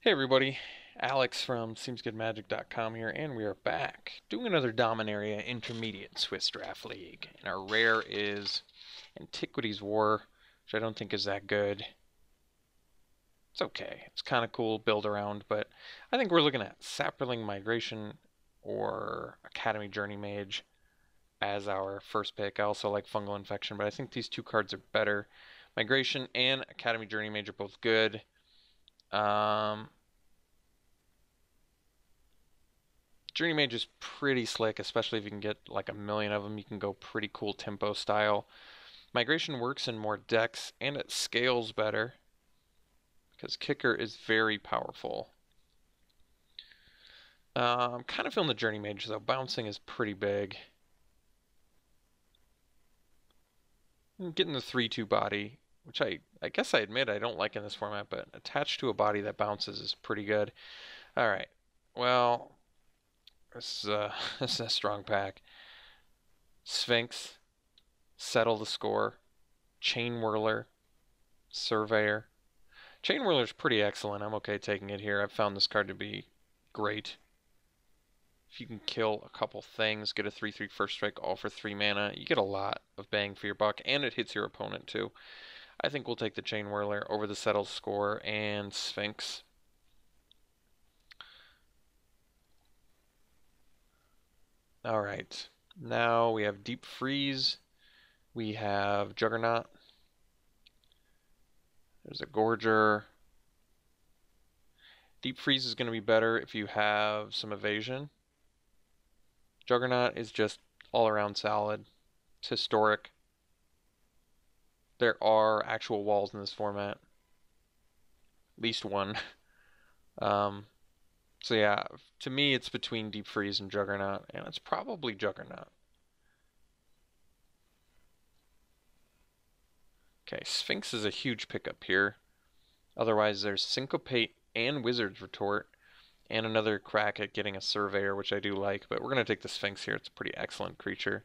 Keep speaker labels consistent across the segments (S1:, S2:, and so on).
S1: Hey everybody, Alex from SeemsGoodMagic.com here, and we are back doing another Dominaria Intermediate Swiss Draft League. And our rare is Antiquities War, which I don't think is that good. It's okay, it's kind of cool build around, but I think we're looking at Saproling Migration or Academy Journey Mage as our first pick. I also like Fungal Infection, but I think these two cards are better. Migration and Academy Journey Mage are both good. Journey Mage is pretty slick, especially if you can get like a million of them. You can go pretty cool tempo style. Migration works in more decks, and it scales better because Kicker is very powerful. I'm kind of feeling the Journey Mage though. Bouncing is pretty big. Getting the 3/2 body, which I guess I admit I don't like in this format, but attached to a body that bounces is pretty good. All right, well, this is a strong pack. Sphinx, settle the score. Chain Whirler, Surveyor. Chain Whirler's pretty excellent. I'm okay taking it here. I've found this card to be great. If you can kill a couple things, get a 3/3 first strike, all for 3 mana, you get a lot of bang for your buck, and it hits your opponent too. I think we'll take the Chain Whirler over the Settle Score and Sphinx. Alright, now we have Deep Freeze. We have Juggernaut. There's a Gorger. Deep Freeze is going to be better if you have some evasion. Juggernaut is just all around solid. It's historic. There are actual walls in this format. At least one. So yeah, to me it's between Deep Freeze and Juggernaut, and it's probably Juggernaut. Okay, Sphinx is a huge pickup here. Otherwise there's Syncopate and Wizard's Retort, and another crack at getting a Surveyor, which I do like, but we're going to take the Sphinx here. It's a pretty excellent creature.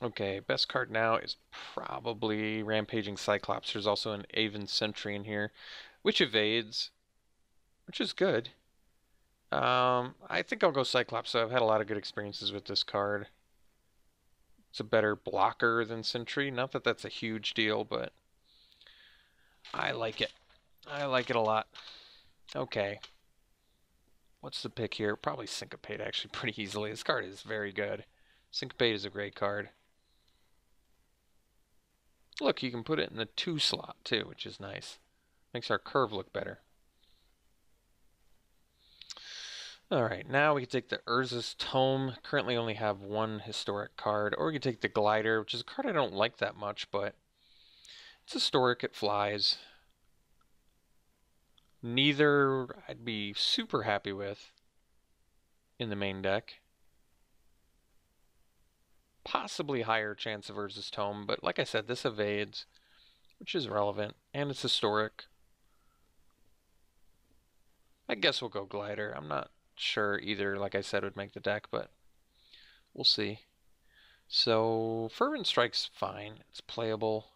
S1: Okay, best card now is probably Rampaging Cyclops. There's also an Aven Sentry in here, which evades, which is good. I think I'll go Cyclops, so I've had a lot of good experiences with this card. It's a better blocker than Sentry. Not that that's a huge deal, but I like it. I like it a lot. Okay. What's the pick here? Probably Syncopate, actually, pretty easily. This card is very good. Syncopate is a great card. Look, you can put it in the 2 slot, too, which is nice. Makes our curve look better. Alright, now we can take the Urza's Tome. Currently only have one historic card. Or we can take the Glider, which is a card I don't like that much, but it's historic, it flies. Neither I'd be super happy with in the main deck. Possibly higher chance of Urza's Tome, but like I said, this evades, which is relevant, and it's historic. I guess we'll go Glider. I'm not sure either, like I said, would make the deck, but we'll see. So, Fervent Strike's fine. It's playable.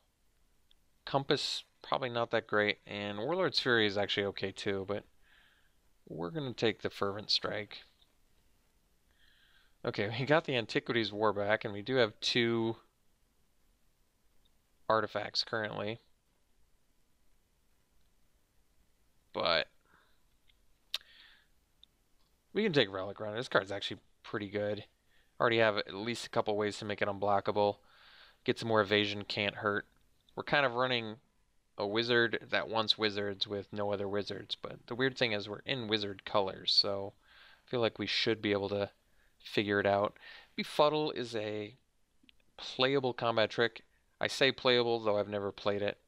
S1: Compass, probably not that great, and Warlord's Fury is actually okay too, but we're going to take the Fervent Strike. Okay, we got the Antiquities War back, and we do have 2 artifacts currently. But we can take Relic Runner. This card's actually pretty good. Already have at least a couple ways to make it unblockable. Get some more evasion, can't hurt. We're kind of running a wizard that wants wizards with no other wizards, but the weird thing is we're in wizard colors, so I feel like we should be able to figure it out. Befuddle is a playable combat trick. I say playable, though I've never played it.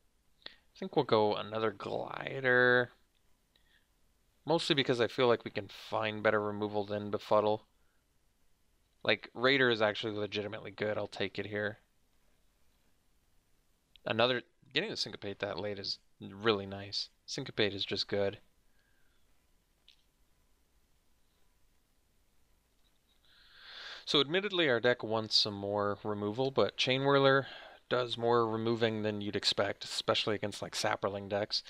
S1: I think we'll go another Glider. Mostly because I feel like we can find better removal than Befuddle. Like, Raider is actually legitimately good. I'll take it here. Getting to Syncopate that late is really nice. Syncopate is just good. So admittedly our deck wants some more removal, but Chain Whirler does more removing than you'd expect, especially against like Saproling decks.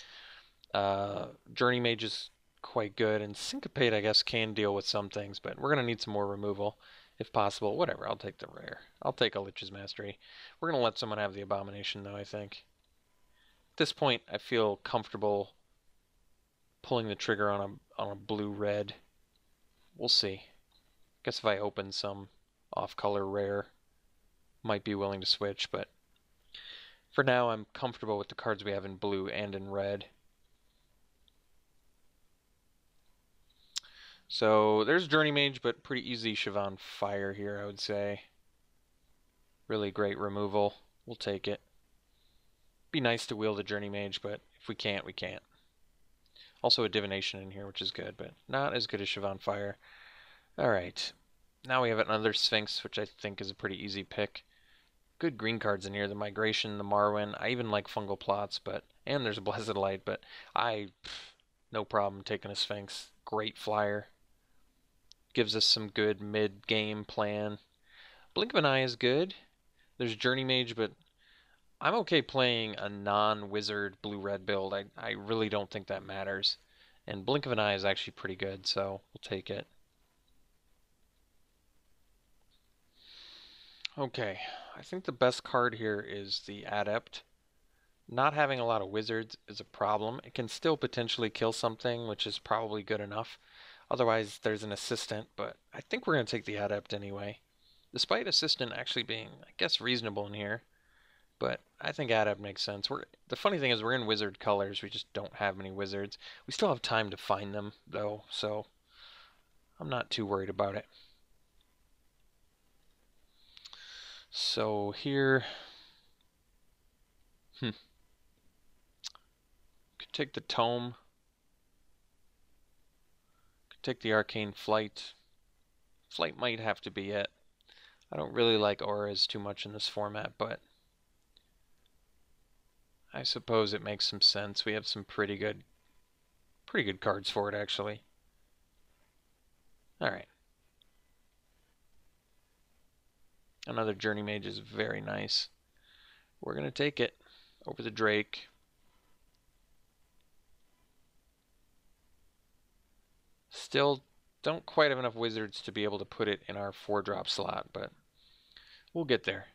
S1: Journey Mage is quite good, and Syncopate, I guess, can deal with some things, but we're going to need some more removal if possible. Whatever, I'll take the rare. I'll take a Lich's Mastery. We're going to let someone have the Abomination, though, I think. At this point, I feel comfortable pulling the trigger on a blue-red. We'll see. Guess if I open some off-color rare, might be willing to switch, but for now, I'm comfortable with the cards we have in blue and in red. So there's Journey Mage, but pretty easy Siobhan Fire here, I would say. Really great removal. We'll take it. Be nice to wield a Journey Mage, but if we can't, we can't. Also a Divination in here, which is good, but not as good as Siobhan Fire. Alright. Now we have another Sphinx, which I think is a pretty easy pick. Good green cards in here. The Migration, the Marwyn. I even like Fungal Plots, and there's a Blessed Light, but no problem taking a Sphinx. Great flyer. Gives us some good mid-game plan. Blink of an Eye is good. There's Journey Mage, but I'm okay playing a non-wizard blue-red build. I really don't think that matters. And Blink of an Eye is actually pretty good, so we'll take it. Okay, I think the best card here is the Adept. Not having a lot of wizards is a problem. It can still potentially kill something, which is probably good enough. Otherwise, there's an Assistant, but I think we're going to take the Adept anyway. Despite Assistant actually being, I guess, reasonable in here. But I think Adept makes sense. The funny thing is we're in wizard colors. We just don't have many wizards. We still have time to find them, though, so I'm not too worried about it. So here... Could take the Tome. Could take the Arcane Flight. Flight might have to be it. I don't really like auras too much in this format, but I suppose it makes some sense. We have some pretty good cards for it, actually. Alright. Another Journey Mage is very nice. We're going to take it over the Drake. Still don't quite have enough wizards to be able to put it in our 4-drop slot, but we'll get there.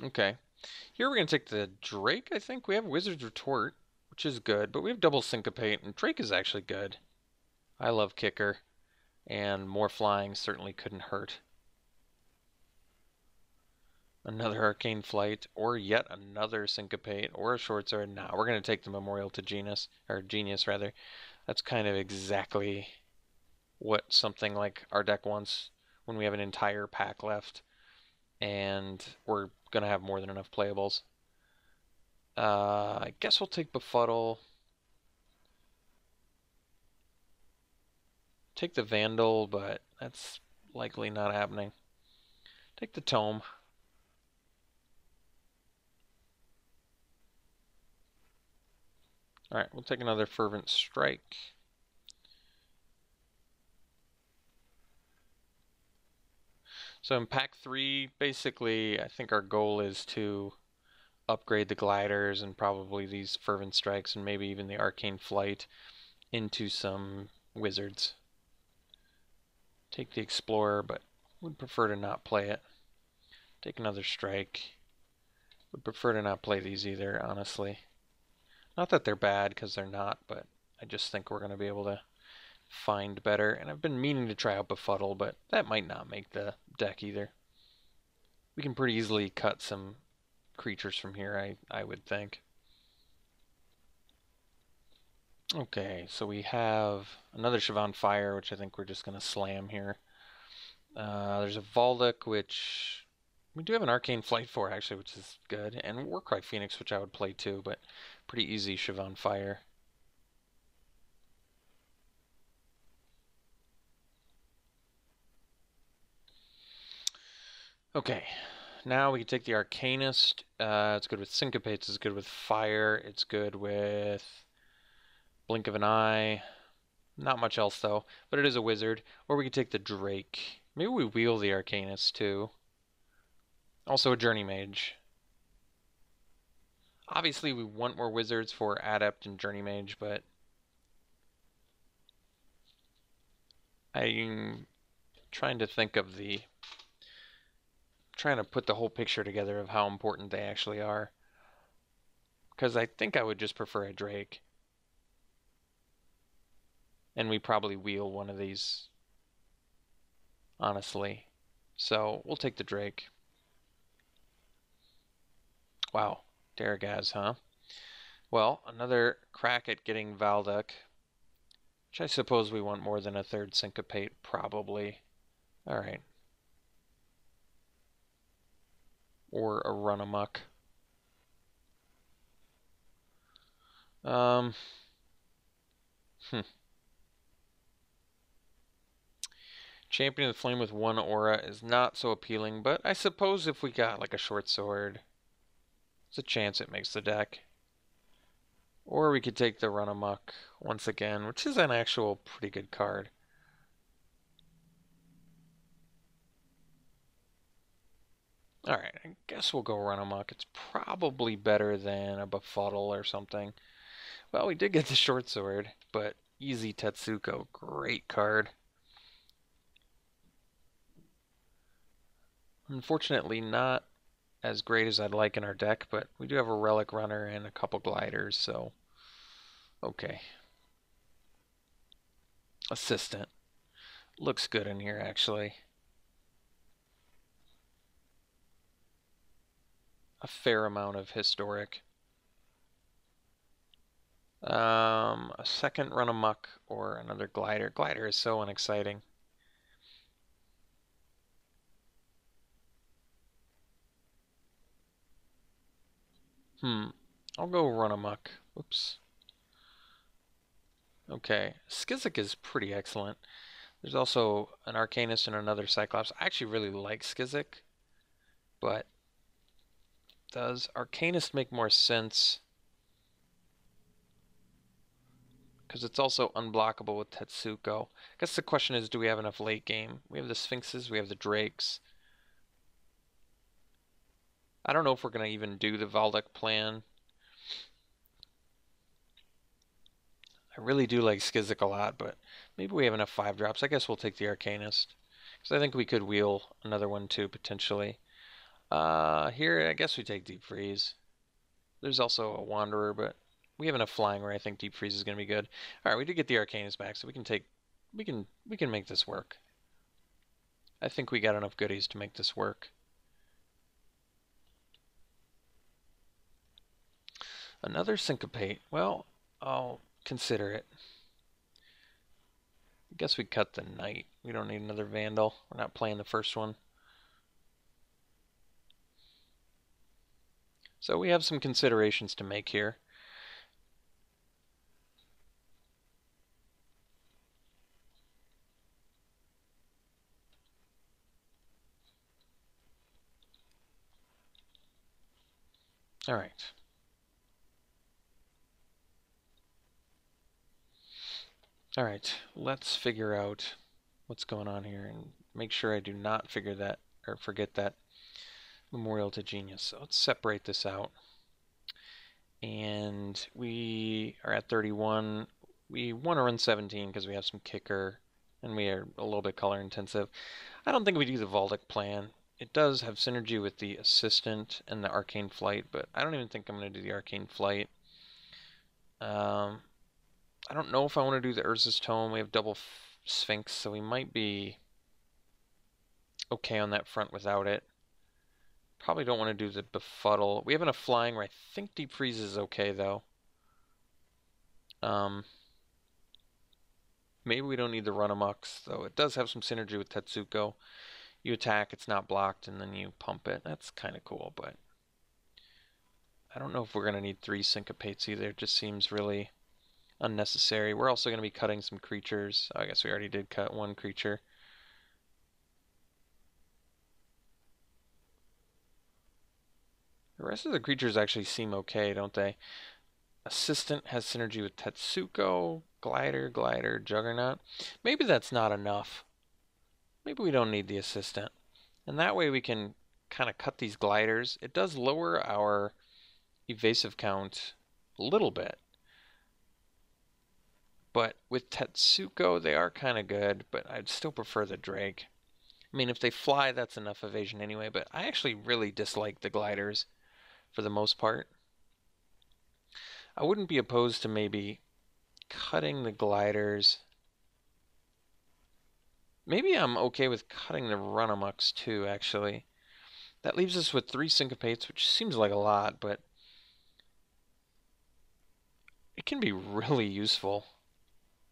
S1: Okay. Here we're going to take the Drake, I think. We have Wizard's Retort, which is good, but we have double Syncopate, and Drake is actually good. I love Kicker, and more flying certainly couldn't hurt. Another Arcane Flight, or yet another Syncopate, or a Short Sword. Nah, we're going to take the Memorial to Genius, rather. That's kind of exactly what something like our deck wants when we have an entire pack left, and we're going to have more than enough playables. I guess we'll take Befuddle. Take the Vandal, but that's likely not happening. Take the Tome. Alright, we'll take another Fervent Strike. So in pack 3, basically, I think our goal is to upgrade the gliders and probably these Fervent Strikes and maybe even the Arcane Flight into some wizards. Take the Explorer, but would prefer to not play it. Take another Strike. Would prefer to not play these either, honestly. Not that they're bad, because they're not, but I just think we're going to be able to find better. And I've been meaning to try out Befuddle, but that might not make the deck either. We can pretty easily cut some creatures from here, I would think. Okay, so we have another Siobhan Fire, which I think we're just going to slam here. There's a Voldic, which we do have an Arcane Flight for, actually, which is good. And Warcry Phoenix, which I would play too, but pretty easy Siobhan Fire. Okay, now we can take the Arcanist. It's good with Syncopates, it's good with Fire, it's good with Blink of an Eye. Not much else though, but it is a wizard. Or we could take the Drake. Maybe we wheel the Arcanist too. Also a Journey Mage. Obviously, we want more wizards for Adept and Journey Mage, but I'm trying to think of trying to put the whole picture together of how important they actually are. Because I think I would just prefer a Drake. And we probably wheel one of these, honestly. So we'll take the Drake. Wow, Daragaz, huh? Well, another crack at getting Valduk, which I suppose we want more than a third Syncopate, probably. Alright. Or a Run Amok. Hmm. Champion of the Flame with one aura is not so appealing, but I suppose if we got like a short sword, there's a chance it makes the deck. Or we could take the Run Amok once again, which is an actual pretty good card. Alright, I guess we'll go Run Amok. It's probably better than a Befuddle or something. Well, we did get the short sword, but easy Tetsuko, great card. Unfortunately, not as great as I'd like in our deck, but we do have a Relic Runner and a couple gliders, so okay. Assistant. Looks good in here, actually. A fair amount of historic. A second Run Amok or another glider. Glider is so unexciting. I'll go Run Amok. Oops. Okay. Skizik is pretty excellent. There's also an Arcanist and another Cyclops. I actually really like Skizik, but does Arcanist make more sense? Because it's also unblockable with Tetsuko. I guess the question is, do we have enough late game? We have the Sphinxes, we have the Drakes. I don't know if we're going to even do the Valduk plan. I really do like Skizik a lot, but maybe we have enough 5-drops. I guess we'll take the Arcanist. Because I think we could wheel another one too, potentially. Here, I guess we take Deep Freeze. There's also a Wanderer, but we have enough flying where I think Deep Freeze is going to be good. All right, we did get the Arcanist back, so we can make this work. I think we got enough goodies to make this work. Another Syncopate. Well, I'll consider it. I guess we cut the Knight. We don't need another Vandal. We're not playing the first one. So we have some considerations to make here. All right. All right, let's figure out what's going on here and make sure I do not forget that Memorial to Genius. So let's separate this out. And we are at 31. We want to run 17 because we have some kicker and we are a little bit color intensive. I don't think we do the Valduk plan. It does have synergy with the Assistant and the Arcane Flight, but I don't even think I'm going to do the Arcane Flight. I don't know if I want to do the Urza's Tome. We have double Sphinx, so we might be okay on that front without it. Probably don't want to do the Befuddle. We have enough flying where I think Deep Freeze is okay, though. Maybe we don't need the Run Amoks, though. It does have some synergy with Tetsuko. You attack, it's not blocked, and then you pump it. That's kind of cool, but I don't know if we're going to need 3 Syncopates either. It just seems really unnecessary. We're also going to be cutting some creatures. I guess we already did cut one creature. The rest of the creatures actually seem okay, don't they? Assistant has synergy with Tetsuko, Glider, Juggernaut. Maybe that's not enough. Maybe we don't need the Assistant. And that way we can kind of cut these gliders. It does lower our evasive count a little bit. But with Tetsuko, they are kind of good, but I'd still prefer the Drake. I mean, if they fly, that's enough evasion anyway, but I actually really dislike the gliders for the most part. I wouldn't be opposed to maybe cutting the gliders. Maybe I'm okay with cutting the Runamucks too, actually. That leaves us with 3 Syncopates, which seems like a lot, but it can be really useful.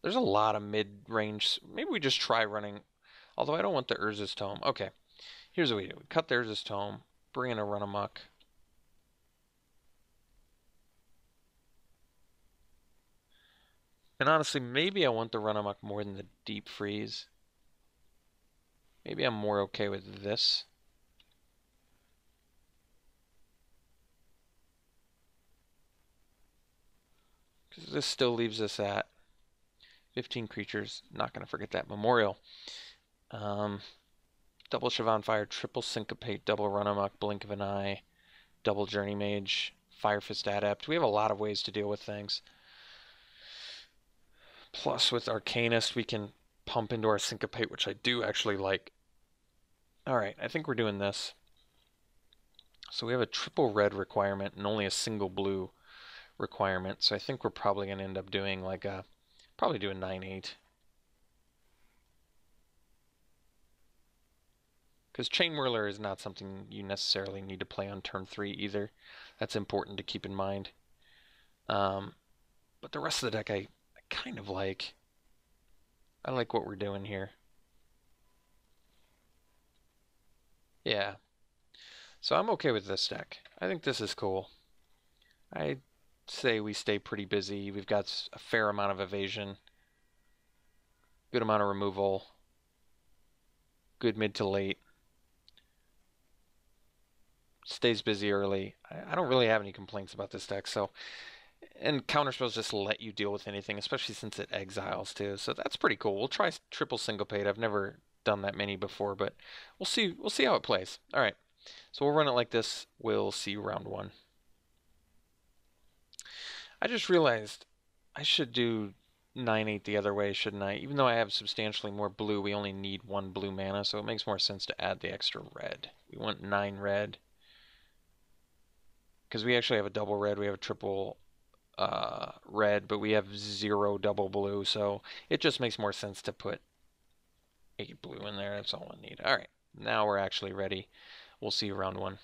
S1: There's a lot of mid-range. Maybe we just try running, although I don't want the Urza's Tome. Okay, here's what we do. We cut the Urza's Tome, bring in a Runamuck. And honestly, maybe I want the Runamuck more than the Deep Freeze. Maybe I'm more okay with this. Because this still leaves us at 15 creatures. Not going to forget that Memorial. Double Siobhan Fire, triple Syncopate, double Runamuck, Blink of an Eye, double Journey Mage, Fire Fist Adept. We have a lot of ways to deal with things. Plus, with Arcanist, we can pump into our Syncopate, which I do actually like. Alright, I think we're doing this. So we have a triple red requirement and only a single blue requirement. So I think we're probably going to end up doing like a, probably do a 9-8. Because Chain Whirler is not something you necessarily need to play on turn 3 either. That's important to keep in mind. But the rest of the deck I kind of like. I like what we're doing here. Yeah. So I'm okay with this deck. I think this is cool. I'd say we stay pretty busy. We've got a fair amount of evasion. Good amount of removal. Good mid to late. Stays busy early. I don't really have any complaints about this deck. So, and counterspells just let you deal with anything, especially since it exiles too. So that's pretty cool. We'll try triple Syncopate. I've never done that many before, but we'll see. We'll see how it plays. All right. So we'll run it like this. We'll see you round 1. I just realized I should do 9-8 the other way, shouldn't I? Even though I have substantially more blue, we only need 1 blue mana, so it makes more sense to add the extra red. We want 9 red. Because we actually have a double red, we have a triple red, but we have 0 double blue, so it just makes more sense to put 8 blue in there. That's all I need. Alright, now we're actually ready. We'll see you round 1.